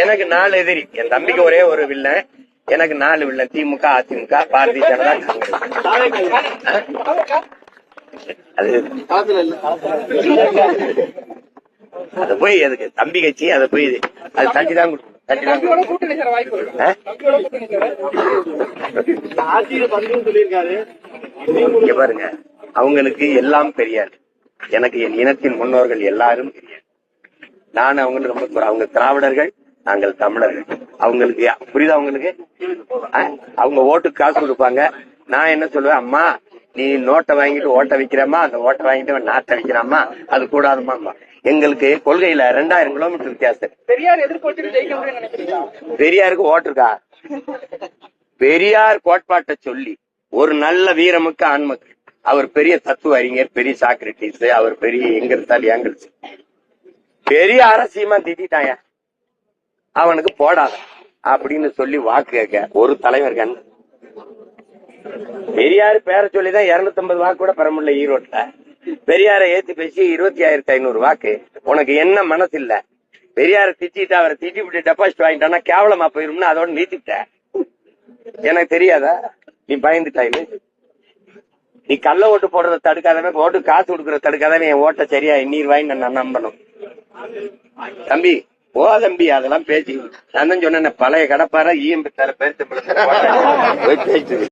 எனக்கு 4 எதிரி. என் தம்பிக்கு ஒரே ஒரு வில்லன், எனக்கு 4 வில்லன். திமுக, அதிமுக, பாரதிய ஜனதா, அது போய் எதுக்கு தம்பி கட்சி, அதை போய் அது தட்டிதான் பாருங்க. அவங்களுக்கு எல்லாம் பெரியார், எனக்கு என் இனத்தின் முன்னோர்கள் எல்லாரும் பெரியார். நான் அவங்களுக்கு ரொம்ப, அவங்க திராவிடர்கள், நாங்கள் தமிழர்கள். அவங்களுக்கு புரியுதா? அவங்களுக்கு அவங்க ஓட்டுக்கு காசு கொடுப்பாங்க. நான் என்ன சொல்லுவேன், அம்மா நீ நோட்டை வாங்கிட்டு ஓட்ட வைக்கிறமா, அந்த ஓட்டை வாங்கிட்டு நாட்டை வைக்கிறாமா, அது கூடாதுமா. எங்களுக்கு கொள்கையில 2000 கிலோமீட்டர் வித்தியாசம். பெரியாருக்கு ஓட்டுருக்கா? பெரியார் கோட்பாட்டை சொல்லி ஒரு நல்ல வீரமுக்கு ஆண்மக்கு. அவர் பெரிய தத்துவ அறிஞர், பெரிய சாக்ரட்டிஸ், அவர் பெரிய எங்கிருந்தால் பெரிய அரசியமா திட்டாயா, அவனுக்கு போடாத அப்படின்னு சொல்லி வாக்கு கேட்க ஒரு தலைவர் கண். பெரியாரு பேர சொல்லிதான் 250 வாக்கு கூட பெற முடியல ஈரோட்ல. பெரியாரை ஏத்தி பேசி 25,500 வாக்கு. உனக்கு என்ன மனசு இல்ல? பெரியாரை திட்டிட்டு அவரை திட்டி விட்டு டெபாசிட் வாங்கிட்டானா கேவலமா போயிரும்னு அதோட நீத்திட்ட. எனக்கு தெரியாதா நீ பயந்துட்டாயின்னு? நீ கள்ள ஓட்டு போடுறத தடுக்காதவே, ஓட்டு காசு கொடுக்கறத தடுக்காதவே, என் ஓட்ட சரியா நீர் வாங்கி நான் நம்பணும். தம்பி ஓ தம்பி, அதெல்லாம் பேச்சு. நான் தான் சொன்னேன், பழைய கடப்பார ஈஎம்பி தர பேருக்கு